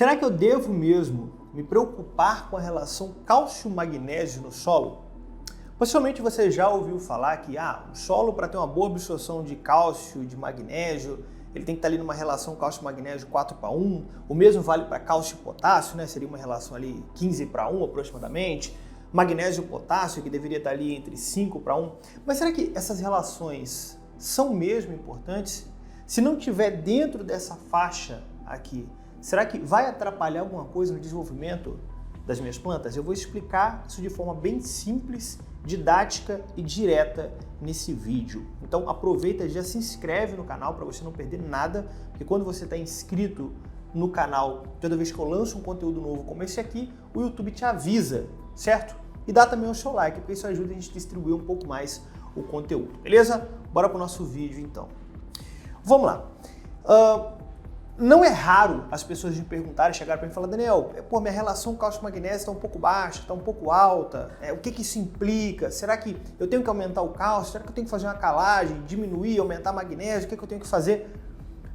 Será que eu devo mesmo me preocupar com a relação cálcio-magnésio no solo? Possivelmente você já ouviu falar que o solo, para ter uma boa absorção de cálcio e de magnésio, ele tem que estar ali numa relação cálcio-magnésio 4:1. O mesmo vale para cálcio e potássio, né? Seria uma relação ali 15:1 aproximadamente. Magnésio e potássio, que deveria estar ali entre 5:1. Mas será que essas relações são mesmo importantes? Se não estiver dentro dessa faixa aqui, será que vai atrapalhar alguma coisa no desenvolvimento das minhas plantas? Eu vou explicar isso de forma bem simples, didática e direta nesse vídeo. Então aproveita e já se inscreve no canal para você não perder nada, porque quando você está inscrito no canal, toda vez que eu lanço um conteúdo novo como esse aqui, o YouTube te avisa, certo? E dá também o seu like, porque isso ajuda a gente a distribuir um pouco mais o conteúdo, beleza? Bora para o nosso vídeo então. Vamos lá. Não é raro as pessoas me perguntarem, chegarem para mim e falar: Daniel, minha relação cálcio-magnésio está um pouco baixa, está um pouco alta, o que isso implica? Será que eu tenho que aumentar o cálcio? Será que eu tenho que fazer uma calagem, diminuir, aumentar magnésio? O que eu tenho que fazer?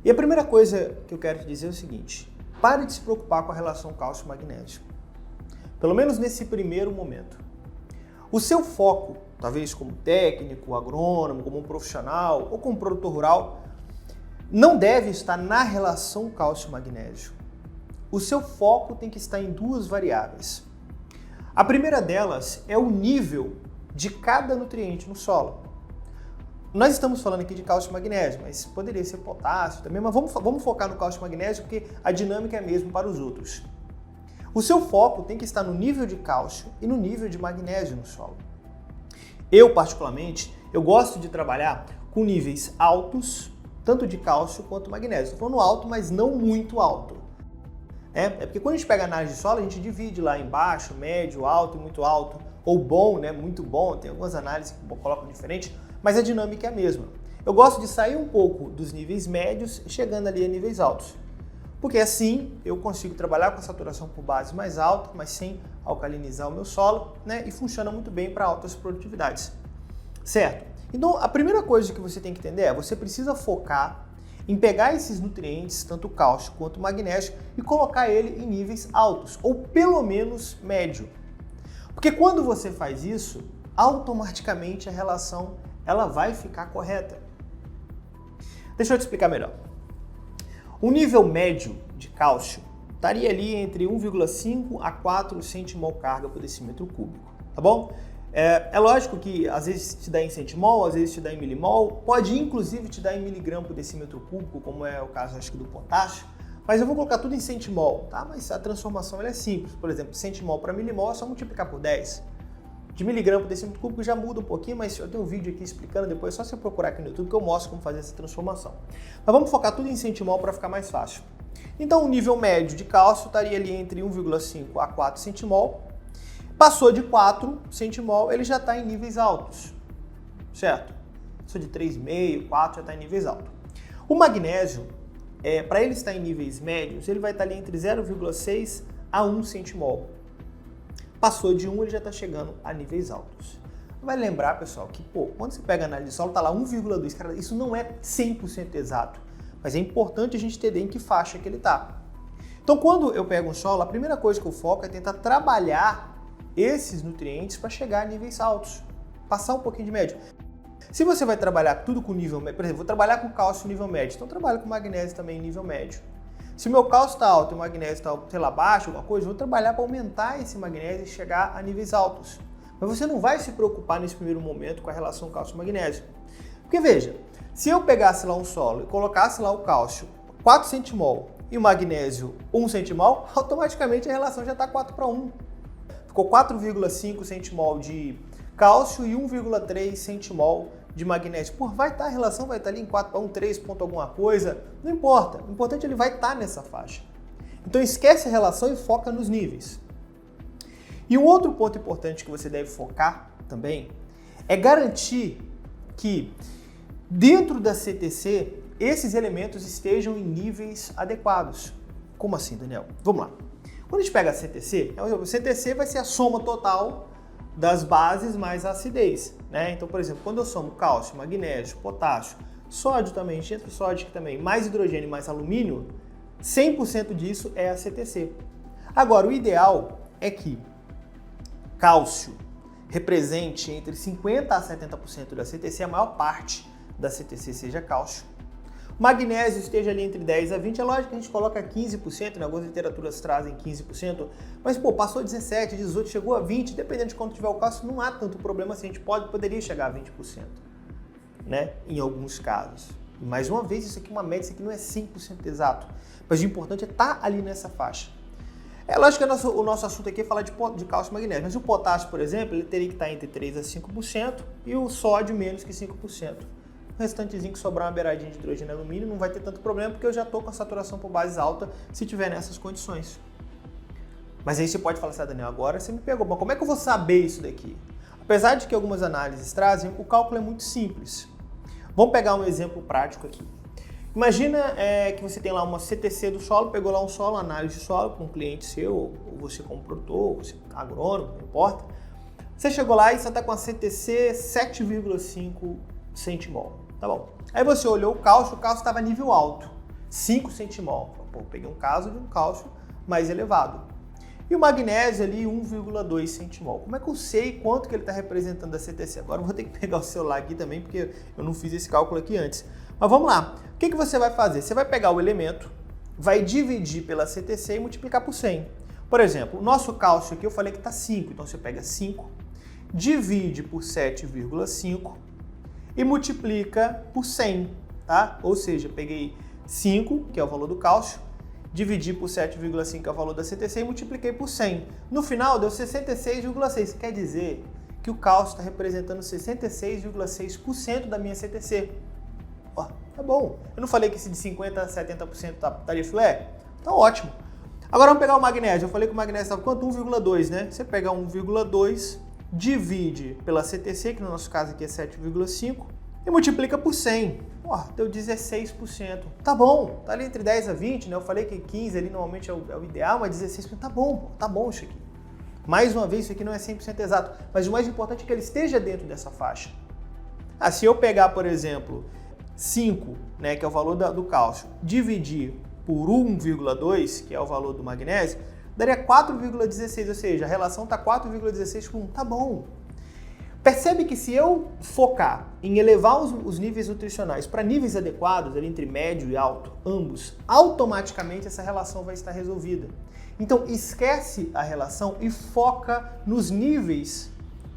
E a primeira coisa que eu quero te dizer é o seguinte: pare de se preocupar com a relação cálcio-magnésio. Pelo menos nesse primeiro momento. O seu foco, talvez como técnico, agrônomo, como um profissional ou como produtor rural, não deve estar na relação cálcio-magnésio. O seu foco tem que estar em duas variáveis. A primeira delas é o nível de cada nutriente no solo. Nós estamos falando aqui de cálcio-magnésio, mas poderia ser potássio também, mas vamos focar no cálcio-magnésio porque a dinâmica é a mesma para os outros. O seu foco tem que estar no nível de cálcio e no nível de magnésio no solo. Eu, particularmente, gosto de trabalhar com níveis altos, tanto de cálcio quanto magnésio. Estou falando alto, mas não muito alto. É porque quando a gente pega a análise de solo, a gente divide lá em baixo, médio, alto e muito alto, ou bom, né, muito bom, tem algumas análises que colocam diferente, mas a dinâmica é a mesma. Eu gosto de sair um pouco dos níveis médios, chegando ali a níveis altos, porque assim eu consigo trabalhar com a saturação por base mais alta, mas sem alcalinizar o meu solo, né, e funciona muito bem para altas produtividades, certo? Então, a primeira coisa que você tem que entender é: você precisa focar em pegar esses nutrientes, tanto cálcio quanto magnésio, e colocar ele em níveis altos, ou pelo menos médio. Porque quando você faz isso, automaticamente a relação ela vai ficar correta. Deixa eu te explicar melhor. O nível médio de cálcio estaria ali entre 1,5 a 4 centimol carga por decímetro cúbico, tá bom? É lógico que às vezes te dá em centimol, às vezes te dá em milimol, pode inclusive te dar em miligrama por decímetro cúbico, como é o caso acho que do potássio, mas eu vou colocar tudo em centimol, tá? Mas a transformação ela é simples. Por exemplo, centimol para milimol é só multiplicar por 10. De miligrama por decímetro cúbico já muda um pouquinho, mas eu tenho um vídeo aqui explicando, depois é só você procurar aqui no YouTube que eu mostro como fazer essa transformação. Mas vamos focar tudo em centimol para ficar mais fácil. Então o nível médio de cálcio estaria ali entre 1,5 a 4 centimol. Passou de 4 centimol, ele já está em níveis altos, certo? Passou de 3,5, 4, já está em níveis altos. O magnésio, para ele estar em níveis médios, ele vai estar ali entre 0,6 a 1 centimol. Passou de 1, ele já está chegando a níveis altos. Vai lembrar, pessoal, que quando você pega a análise de solo, está lá 1,2. Cara, isso não é 100% exato, mas é importante a gente entender em que faixa que ele está. Então, quando eu pego um solo, a primeira coisa que eu foco é tentar trabalhar esses nutrientes para chegar a níveis altos, passar um pouquinho de médio. Se você vai trabalhar tudo com nível médio, por exemplo, vou trabalhar com cálcio nível médio, então trabalho com magnésio também em nível médio. Se o meu cálcio está alto e o magnésio está, sei lá, baixo, alguma coisa, eu vou trabalhar para aumentar esse magnésio e chegar a níveis altos. Mas você não vai se preocupar nesse primeiro momento com a relação cálcio-magnésio. Porque veja, se eu pegasse lá um solo e colocasse lá o cálcio 4 centimol e o magnésio 1 centimol, automaticamente a relação já está 4:1. Ficou 4,5 centimol de cálcio e 1,3 centimol de magnésio. A relação vai estar ali em 4:1, 3 ponto alguma coisa, não importa. O importante é que ele vai estar nessa faixa. Então esquece a relação e foca nos níveis. E um outro ponto importante que você deve focar também é garantir que dentro da CTC esses elementos estejam em níveis adequados. Como assim, Daniel? Vamos lá. Quando a gente pega a CTC, o CTC vai ser a soma total das bases mais a acidez, né? Então, por exemplo, quando eu somo cálcio, magnésio, potássio, sódio também, entra o sódio aqui também, mais hidrogênio e mais alumínio, 100% disso é a CTC. Agora, o ideal é que cálcio represente entre 50% a 70% da CTC, a maior parte da CTC seja cálcio. Magnésio esteja ali entre 10% a 20%, é lógico que a gente coloca 15%, né? Algumas literaturas trazem 15%, mas pô, passou 17%, 18%, chegou a 20%, dependendo de quanto tiver o cálcio, não há tanto problema assim, a gente poderia chegar a 20%, né? Em alguns casos. E mais uma vez, isso aqui é uma média, isso aqui não é 100% exato, mas o importante é estar ali nessa faixa. É lógico que o nosso assunto aqui é falar de cálcio e magnésio, mas o potássio, por exemplo, ele teria que estar entre 3% a 5% e o sódio menos que 5%. O restantezinho que sobrar uma beiradinha de hidrogênio e alumínio não vai ter tanto problema, porque eu já estou com a saturação por base alta se tiver nessas condições. Mas aí você pode falar assim, Daniel, agora você me pegou, mas como é que eu vou saber isso daqui? Apesar de que algumas análises trazem, o cálculo é muito simples. Vamos pegar um exemplo prático aqui. Imagina que você tem lá uma CTC do solo, pegou lá um solo, análise de solo para um cliente seu, ou você como produtor, ou você agrônomo, não importa. Você chegou lá e você está com a CTC 7,5 centimol. Tá bom. Aí você olhou o cálcio estava nível alto, 5 centimol. Pô, peguei um caso de um cálcio mais elevado. E o magnésio ali, 1,2 centimol. Como é que eu sei quanto que ele está representando da CTC? Agora eu vou ter que pegar o celular aqui também, porque eu não fiz esse cálculo aqui antes. Mas vamos lá. O que você vai fazer? Você vai pegar o elemento, vai dividir pela CTC e multiplicar por 100. Por exemplo, o nosso cálcio aqui eu falei que está 5, então você pega 5, divide por 7,5 e multiplica por 100, tá? Ou seja, peguei 5, que é o valor do cálcio, dividi por 7,5, que é o valor da CTC, e multipliquei por 100. No final deu 66,6, quer dizer que o cálcio está representando 66,6% da minha CTC. Ó, tá bom. Eu não falei que esse de 50% a 70% estaria filé? Tá ótimo. Agora vamos pegar o magnésio. Eu falei que o magnésio estava quanto? 1,2, né? Você pega 1,2, divide pela CTC, que no nosso caso aqui é 7,5, e multiplica por 100. Ó, deu 16%. Tá bom, tá ali entre 10 a 20, né? Eu falei que 15 ali normalmente é o ideal, mas 16%, tá bom isso aqui. Mais uma vez, isso aqui não é 100% exato, mas o mais importante é que ele esteja dentro dessa faixa. Ah, se eu pegar, por exemplo, 5, né, que é o valor do cálcio, dividir por 1,2, que é o valor do magnésio, daria 4,16, ou seja, a relação está 4,16 com 1. Tá bom. Percebe que se eu focar em elevar os níveis nutricionais para níveis adequados, ali entre médio e alto, ambos, automaticamente essa relação vai estar resolvida. Então esquece a relação e foca nos níveis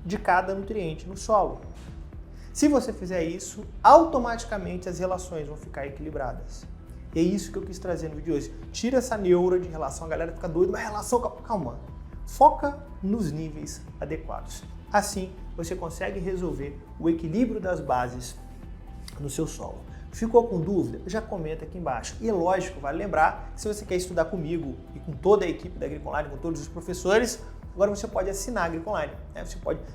de cada nutriente no solo. Se você fizer isso, automaticamente as relações vão ficar equilibradas. E é isso que eu quis trazer no vídeo de hoje. Tira essa neura de relação, a galera fica doida, mas relação, calma. Foca nos níveis adequados. Assim, você consegue resolver o equilíbrio das bases no seu solo. Ficou com dúvida? Já comenta aqui embaixo. E é lógico, vale lembrar, que se você quer estudar comigo e com toda a equipe da Agricoline, com todos os professores, agora você pode assinar a Agricoline. Né?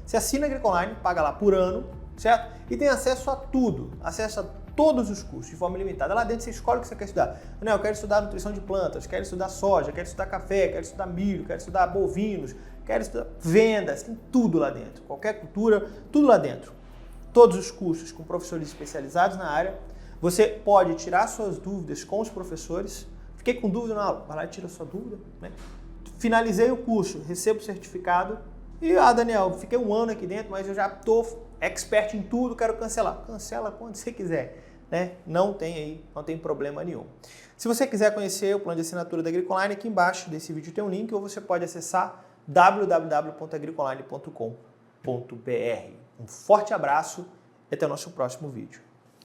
Você assina a Agricoline, paga lá por ano, certo? E tem acesso a tudo, acesso a todos os cursos de forma limitada. Lá dentro você escolhe o que você quer estudar. Não, eu quero estudar nutrição de plantas, quero estudar soja, quero estudar café, quero estudar milho, quero estudar bovinos, quero estudar vendas, tem tudo lá dentro. Qualquer cultura, tudo lá dentro. Todos os cursos com professores especializados na área. Você pode tirar suas dúvidas com os professores. Fiquei com dúvida na aula, vai lá e tira sua dúvida. Né? Finalizei o curso, recebo o certificado. E, Daniel, fiquei um ano aqui dentro, mas eu já estou expert em tudo, quero cancelar. Cancela quando você quiser, né? Não tem problema nenhum. Se você quiser conhecer o plano de assinatura da Agricoline, aqui embaixo desse vídeo tem um link, ou você pode acessar www.agricoline.com.br. Um forte abraço e até o nosso próximo vídeo.